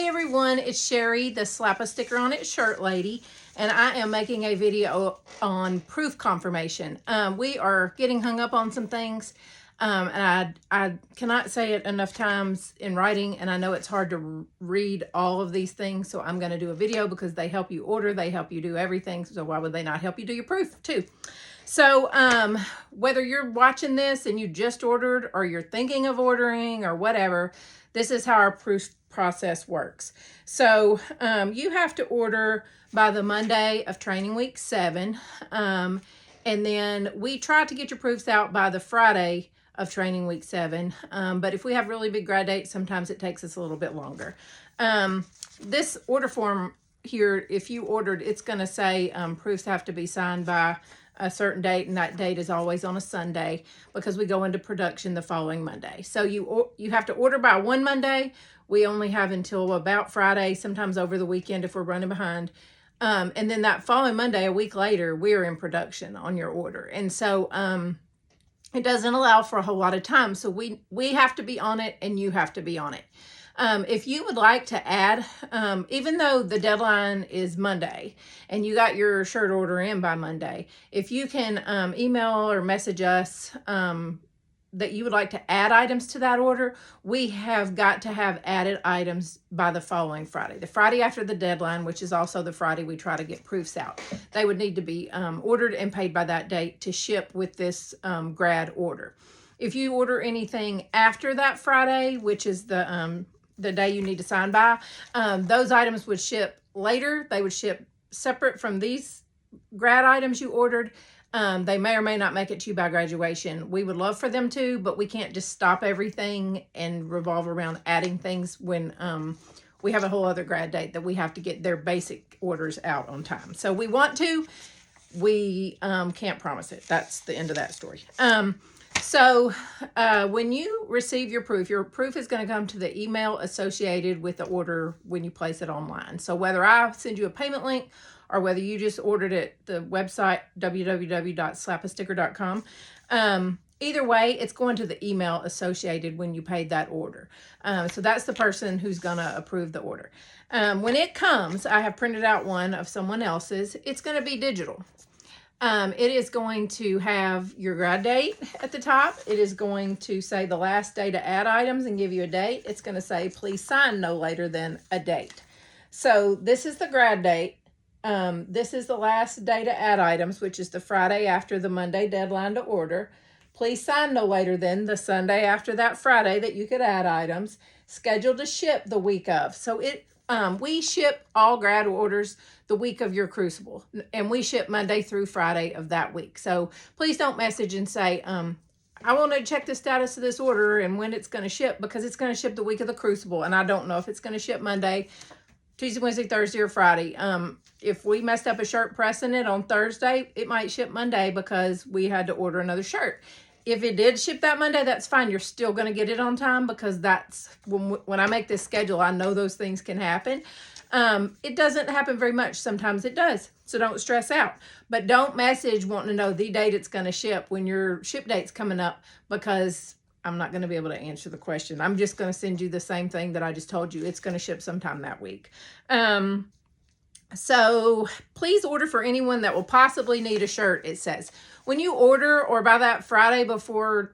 Hey everyone, it's Sherry, the Slap a Sticker on It shirt lady, and I am making a video on proof confirmation. We are getting hung up on some things, and I cannot say it enough times in writing, and I know it's hard to read all of these things, so I'm going to do a video because they help you order, they help you do everything, so why would they not help you do your proof too? So whether you're watching this and you just ordered or you're thinking of ordering or whatever, this is how our proof process works. So you have to order by the Monday of training week 7. And then we try to get your proofs out by the Friday of training week 7. But if we have really big grad dates, sometimes it takes us a little bit longer. This order form here, if you ordered, it's going to say proofs have to be signed by a certain date, and that date is always on a Sunday because we go into production the following Monday. So you have to order by one Monday. We only have until about Friday, sometimes over the weekend if we're running behind. And then that following Monday, a week later, we're in production on your order. And so it doesn't allow for a whole lot of time. So we have to be on it and you have to be on it. If you would like to add, even though the deadline is Monday and you got your shirt order in by Monday, if you can email or message us that you would like to add items to that order, we have got to have added items by the following Friday. The Friday after the deadline, which is also the Friday we try to get proofs out. They would need to be ordered and paid by that date to ship with this grad order. If you order anything after that Friday, which is the day you need to sign by, those items would ship later. They would ship separate from these grad items you ordered. They may or may not make it to you by graduation. We would love for them to, but we can't just stop everything and revolve around adding things when we have a whole other grad date that we have to get their basic orders out on time. So we want to, we can't promise it. That's the end of that story. So when you receive your proof is going to come to the email associated with the order when you place it online. So whether I send you a payment link or whether you just ordered it at the website www.slapasticker.com, either way, it's going to the email associated when you paid that order. So that's the person who's going to approve the order. When it comes, I have printed out one of someone else's. It's going to be digital. It is going to have your grad date at the top. It is going to say the last day to add items and give you a date. It's going to say, please sign no later than a date. So this is the grad date. This is the last day to add items, which is the Friday after the Monday deadline to order. Please sign no later than the Sunday after that Friday that you could add items. Scheduled to ship the week of. So we ship all grad orders the week of your crucible, and we ship Monday through Friday of that week. So please don't message and say, I want to check the status of this order and when it's going to ship, because it's going to ship the week of the crucible, and I don't know if it's going to ship Monday, Tuesday, Wednesday, Thursday, or Friday. If we messed up a shirt pressing it on Thursday, it might ship Monday because we had to order another shirt. If it did ship that Monday, that's fine. You're still going to get it on time because that's when I make this schedule, I know those things can happen. It doesn't happen very much. Sometimes it does. So don't stress out. But don't message wanting to know the date it's going to ship when your ship date's coming up, because I'm not going to be able to answer the question. I'm just going to send you the same thing that I just told you. It's going to ship sometime that week. So please order for anyone that will possibly need a shirt, it says. When you order, or by that Friday before,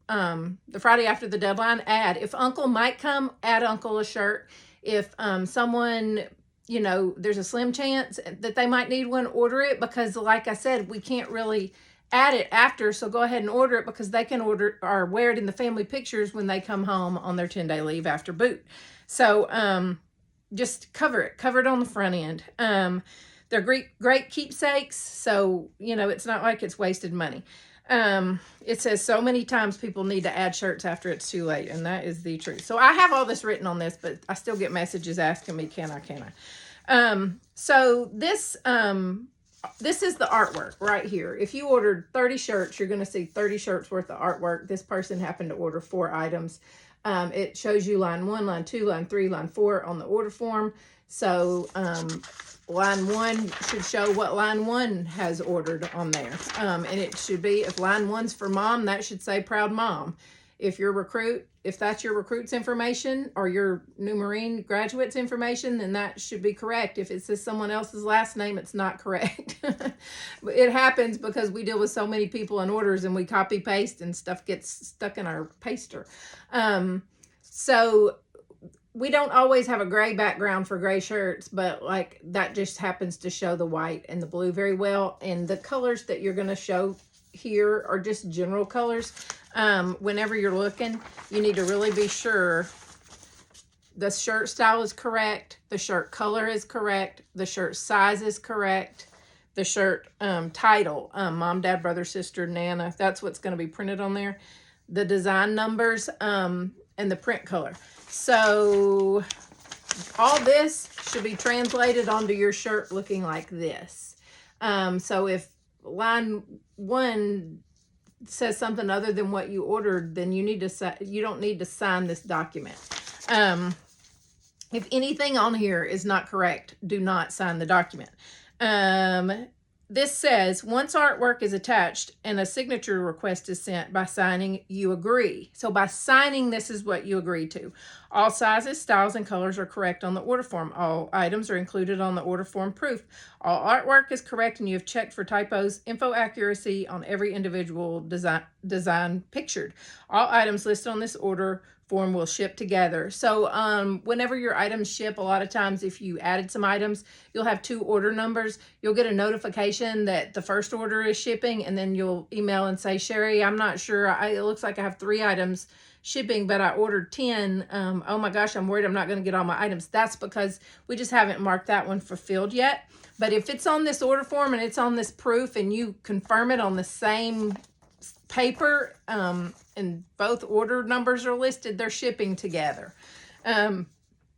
the Friday after the deadline, add. If Uncle might come, add Uncle a shirt. If someone, there's a slim chance that they might need one, order it, because like I said, we can't really add it after, so go ahead and order it, because they can order or wear it in the family pictures when they come home on their 10-day leave after boot. So just cover it on the front end. They're great keepsakes, so it's not like it's wasted money. It says so many times people need to add shirts after it's too late, and that is the truth. So I have all this written on this, but I still get messages asking me, can I? So this is the artwork right here. If you ordered 30 shirts, you're going to see 30 shirts worth of artwork. This person happened to order 4 items. It shows you line 1, line 2, line 3, line 4 on the order form. So line 1 should show what line 1 has ordered on there. And it should be, if line 1's for mom, that should say proud mom. If that's your recruit's information or your new Marine graduate's information, then that should be correct. If it says someone else's last name, it's not correct. It happens because we deal with so many people and orders, and we copy paste and stuff gets stuck in our paster. So we don't always have a gray background for gray shirts, but like that just happens to show the white and the blue very well. And the colors that you're going to show here are just general colors. Whenever you're looking, you need to really be sure the shirt style is correct, the shirt color is correct, the shirt size is correct, the shirt title, mom, dad, brother, sister, Nana, that's what's going to be printed on there, the design numbers, and the print color. So all this should be translated onto your shirt looking like this. So if line 1 says something other than what you ordered, then you don't need to sign this document. If anything on here is not correct, do not sign the document. This says, once artwork is attached and a signature request is sent, by signing, you agree. So by signing, this is what you agree to. All sizes, styles, and colors are correct on the order form. All items are included on the order form proof. All artwork is correct, and you have checked for typos, info accuracy on every individual design pictured. All items listed on this order form will ship together. So whenever your items ship, a lot of times if you added some items, you'll have 2 order numbers. You'll get a notification that the first order is shipping, and then you'll email and say, Sherry, I'm not sure. It looks like I have 3 items shipping, but I ordered 10. Oh my gosh, I'm worried I'm not going to get all my items. That's because we just haven't marked that one fulfilled yet. But if it's on this order form and it's on this proof and you confirm it on the same paper, and both order numbers are listed, they're shipping together.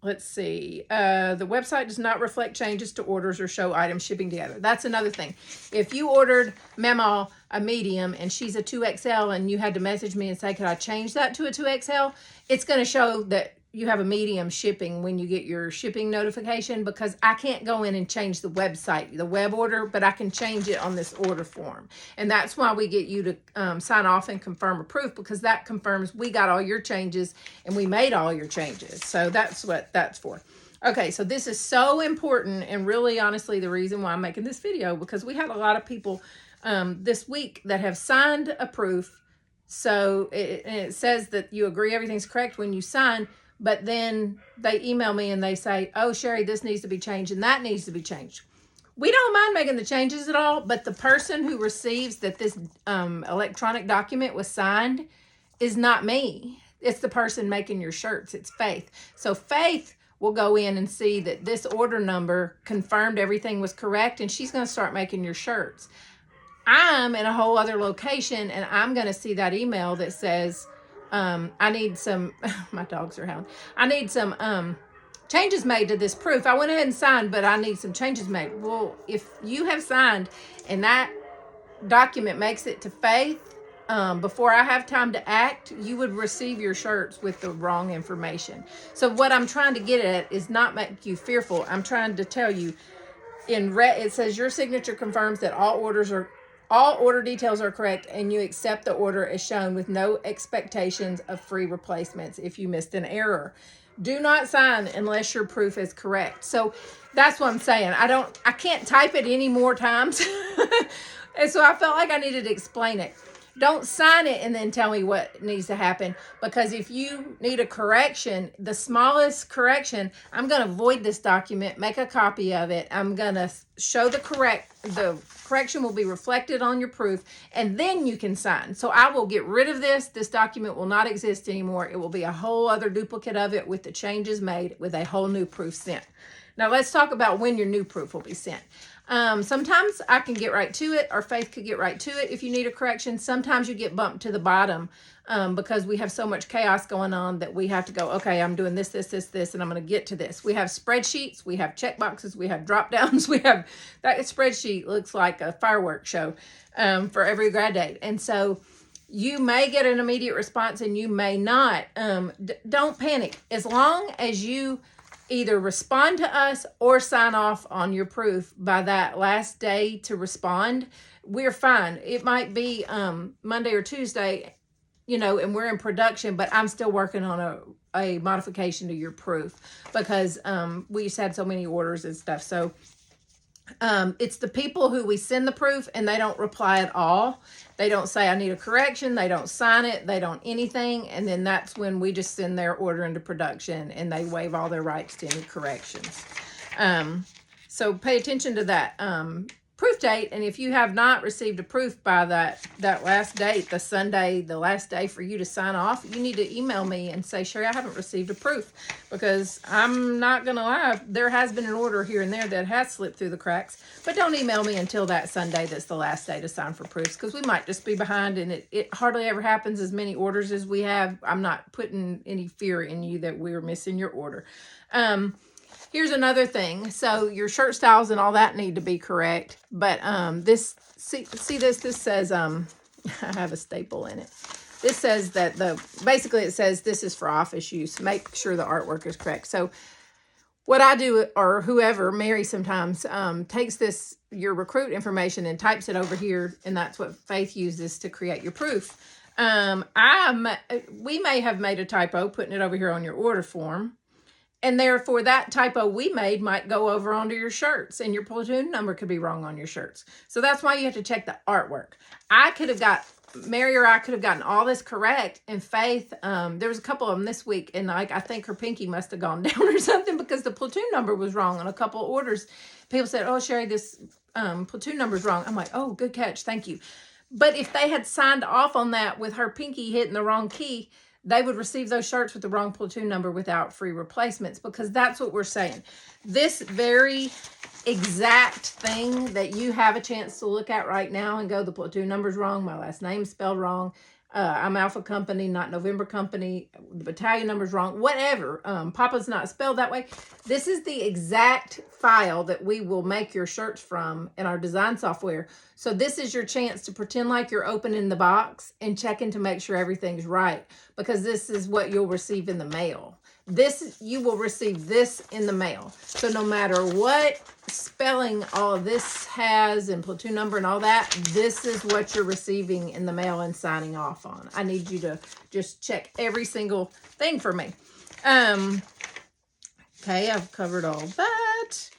Let's see. The website does not reflect changes to orders or show items shipping together. That's another thing. If you ordered Mama a medium and she's a 2XL and you had to message me and say, could I change that to a 2XL? It's going to show that you have a medium shipping when you get your shipping notification, because I can't go in and change the website, the web order, but I can change it on this order form. And that's why we get you to sign off and confirm a proof, because that confirms we got all your changes and we made all your changes. So that's what that's for. Okay, so this is so important, and really honestly the reason why I'm making this video, because we had a lot of people this week that have signed a proof. So it says that you agree everything's correct when you sign, but then they email me and they say, oh, Sherry, this needs to be changed and that needs to be changed. We don't mind making the changes at all, but the person who receives that this electronic document was signed is not me. It's the person making your shirts. It's Faith. So Faith will go in and see that this order number confirmed everything was correct, and she's going to start making your shirts. I'm in a whole other location, and I'm going to see that email that says, I need some, my dogs are howling. I need some changes made to this proof. I went ahead and signed, but I need some changes made. Well, if you have signed and that document makes it to Faith, before I have time to act, you would receive your shirts with the wrong information. So what I'm trying to get at is not make you fearful. I'm trying to tell you, in red, it says your signature confirms that all order details are correct, and you accept the order as shown with no expectations of free replacements if you missed an error. Do not sign unless your proof is correct. So that's what I'm saying. I can't type it any more times. And so I felt like I needed to explain it. Don't sign it and then tell me what needs to happen, because if you need a correction, the smallest correction, I'm going to void this document, make a copy of it. I'm going to show the correction will be reflected on your proof, and then you can sign. So I will get rid of this. This document will not exist anymore. It will be a whole other duplicate of it with the changes made with a whole new proof sent. Now let's talk about when your new proof will be sent. Sometimes I can get right to it, or Faith could get right to it if you need a correction. Sometimes you get bumped to the bottom because we have so much chaos going on that we have to go, okay, I'm doing this, and I'm going to get to this. We have spreadsheets, we have check boxes, we have drop downs, we have that spreadsheet looks like a fireworks show for every grad date. And so you may get an immediate response and you may not. Don't panic. As long as you either respond to us or sign off on your proof by that last day to respond, we're fine. It might be Monday or Tuesday, you know, and we're in production, but I'm still working on a modification to your proof because we just had so many orders and stuff. So it's the people who we send the proof and they don't reply at all. They don't say, I need a correction. They don't sign it. They don't anything. And then that's when we just send their order into production and they waive all their rights to any corrections. So pay attention to that proof date. And if you have not received a proof by that last date, the Sunday, the last day for you to sign off, you need to email me and say, Sherry, I haven't received a proof, because I'm not going to lie. There has been an order here and there that has slipped through the cracks, but don't email me until that Sunday that's the last day to sign for proofs, because we might just be behind, and it hardly ever happens as many orders as we have. I'm not putting any fear in you that we're missing your order. Here's another thing. So your shirt styles and all that need to be correct. But this, see this says, I have a staple in it. This says that basically it says this is for office use. Make sure the artwork is correct. So what I do, or whoever, Mary sometimes, takes your recruit information and types it over here. And that's what Faith uses to create your proof. We may have made a typo putting it over here on your order form. And therefore, that typo we made might go over onto your shirts, and your platoon number could be wrong on your shirts. So that's why you have to check the artwork. Mary or I could have gotten all this correct, and Faith, there was a couple of them this week, and I think her pinky must have gone down or something, because the platoon number was wrong on a couple of orders. People said, oh, Sherry, this platoon number is wrong. I'm like, oh, good catch, thank you. But if they had signed off on that with her pinky hitting the wrong key, they would receive those shirts with the wrong platoon number without free replacements, because that's what we're saying. This very exact thing that you have a chance to look at right now and go, the platoon number's wrong, my last name's spelled wrong, I'm Alpha Company, not November Company, the battalion number's wrong, whatever, Papa's not spelled that way. This is the exact file that we will make your shirts from in our design software. So this is your chance to pretend like you're opening the box and checking to make sure everything's right, because this is what you'll receive in the mail. You will receive this in the mail. So no matter what spelling all of this has and platoon number and all that, this is what you're receiving in the mail and signing off on. I need you to just check every single thing for me. Okay, I've covered all that.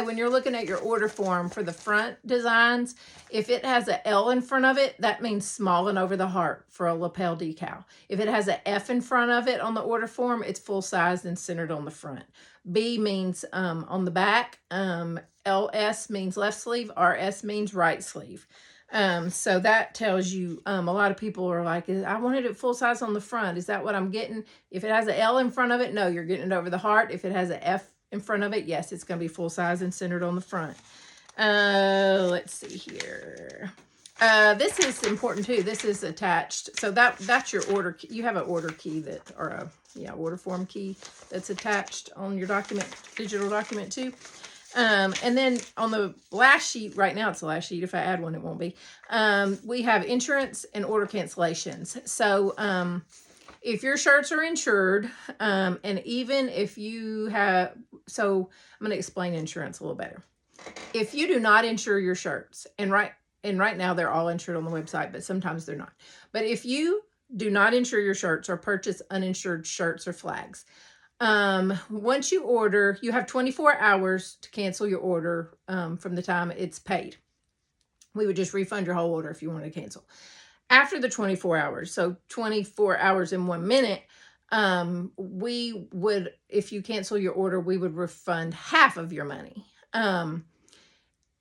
When you're looking at your order form for the front designs, if it has an L in front of it, that means small and over the heart for a lapel decal. If it has an F in front of it on the order form, it's full size and centered on the front. B means on the back. LS means left sleeve. RS means right sleeve. So that tells you, a lot of people are like, I wanted it full size on the front. Is that what I'm getting? If it has an L in front of it, no, you're getting it over the heart. If it has an F in front of it, yes, it's going to be full size and centered on the front. Let's see here. This is important too. This is attached. So that's your order key. You have an order key order form key that's attached on your document, digital document too. And then on the last sheet, right now it's the last sheet. If I add one, it won't be. We have insurance and order cancellations. So if your shirts are insured, and even if you have, so I'm going to explain insurance a little better. If you do not insure your shirts, and right now they're all insured on the website, but sometimes they're not. But if you do not insure your shirts or purchase uninsured shirts or flags, once you order, you have 24 hours to cancel your order from the time it's paid. We would just refund your whole order if you wanted to cancel. After the 24 hours, so 24 hours and 1 minute, we would, if you cancel your order, we would refund half of your money.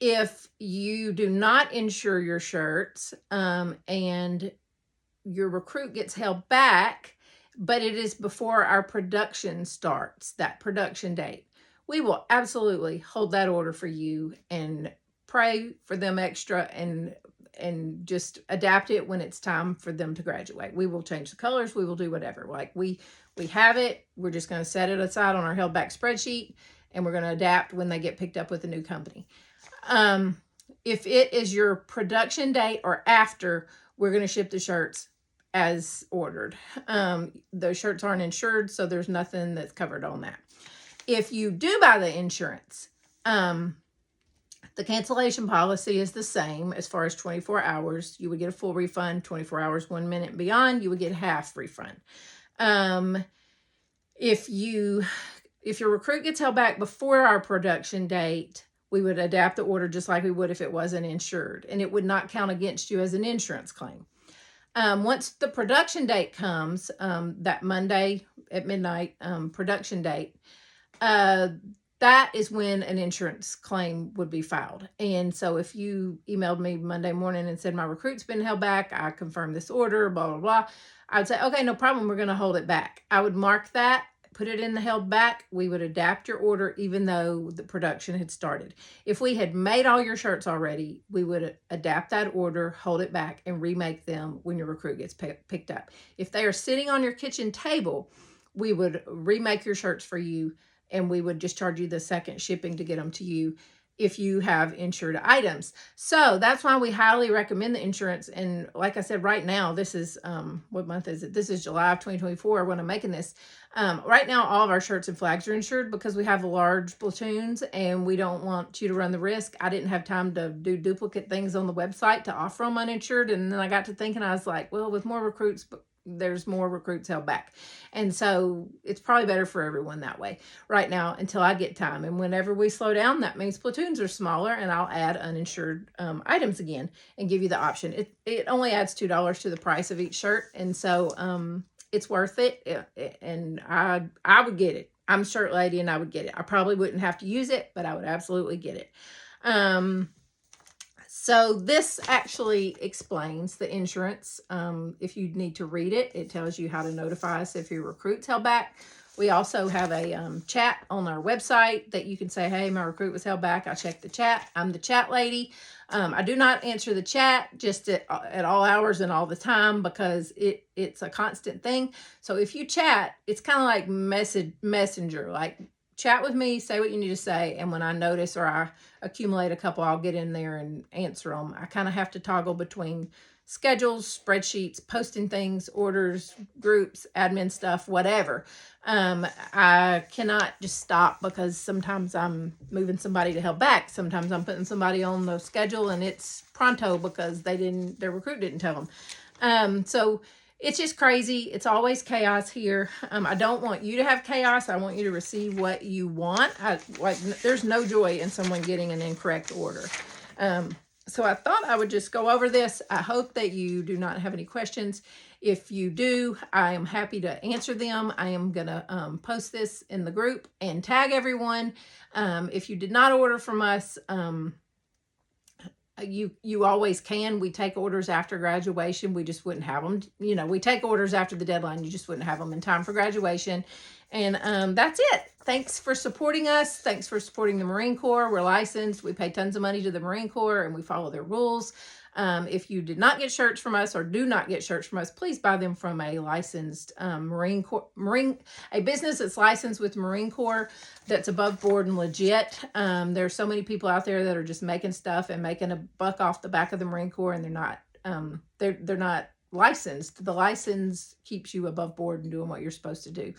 If you do not insure your shirts and your recruit gets held back, but it is before our production starts, that production date, we will absolutely hold that order for you and pray for them extra and just adapt it when it's time for them to graduate. We will change the colors. We will do whatever. Like we have it. We're just going to set it aside on our held back spreadsheet, and we're going to adapt when they get picked up with a new company. If it is your production date or after, we're going to ship the shirts as ordered. Those shirts aren't insured, so there's nothing that's covered on that. If you do buy the insurance, The cancellation policy is the same as far as 24 hours. You would get a full refund. 24 hours, 1 minute and beyond, you would get half refund. If your recruit gets held back before our production date, we would adapt the order just like we would if it wasn't insured, and it would not count against you as an insurance claim. Once the production date comes, that Monday at midnight, production date, that is when an insurance claim would be filed. And so if you emailed me Monday morning and said, my recruit's been held back, I confirm this order, blah, blah, blah, I would say, okay, no problem, we're going to hold it back. I would mark that, put it in the held back. We would adapt your order even though the production had started. If we had made all your shirts already, we would adapt that order, hold it back, and remake them when your recruit gets picked up. If they are sitting on your kitchen table, we would remake your shirts for you, and we would just charge you the second shipping to get them to you if you have insured items. So that's why we highly recommend the insurance. And like I said, right now, this is, what month is it? This is July of 2024 when I'm making this. Right now, all of our shirts and flags are insured because we have large platoons and we don't want you to run the risk. I didn't have time to do duplicate things on the website to offer them uninsured. And then I got to thinking, I was like, well, with more recruits, there's more recruits held back. And so it's probably better for everyone that way right now until I get time. And whenever we slow down, that means platoons are smaller, and I'll add uninsured items again and give you the option. It only adds $2 to the price of each shirt. And so it's worth it. And I would get it. I'm a shirt lady and I would get it. I probably wouldn't have to use it, but I would absolutely get it. So this actually explains the insurance. If you need to read it, it tells you how to notify us if your recruit's held back. We also have a chat on our website that you can say, hey, my recruit was held back. I checked the chat. I'm the chat lady. I do not answer the chat just at all hours and all the time because it's a constant thing. So if you chat, it's kind of like messenger, like chat with me, say what you need to say, and when I notice or I accumulate a couple, I'll get in there and answer them. I kind of have to toggle between schedules, spreadsheets, posting things, orders, groups, admin stuff, whatever. I cannot just stop because sometimes I'm moving somebody to help back. Sometimes I'm putting somebody on the schedule and it's pronto because their recruit didn't tell them. So it's just crazy. It's always chaos here. I don't want you to have chaos. I want you to receive what you want. There's no joy in someone getting an incorrect order. So I thought I would just go over this. I hope that you do not have any questions. If you do, I am happy to answer them. I am going to post this in the group and tag everyone. If you did not order from us, you always can. We take orders after graduation. We just wouldn't have them. You know, we take orders after the deadline. You just wouldn't have them in time for graduation. And that's it. Thanks for supporting us. Thanks for supporting the Marine Corps. We're licensed. We pay tons of money to the Marine Corps and we follow their rules. If you did not get shirts from us or do not get shirts from us, please buy them from a licensed a business that's licensed with Marine Corps that's above board and legit. There's so many people out there that are just making stuff and making a buck off the back of the Marine Corps, and they're not licensed. The license keeps you above board and doing what you're supposed to do.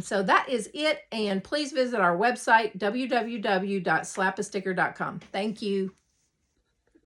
So that is it. And please visit our website, www.slapasticker.com. Thank you.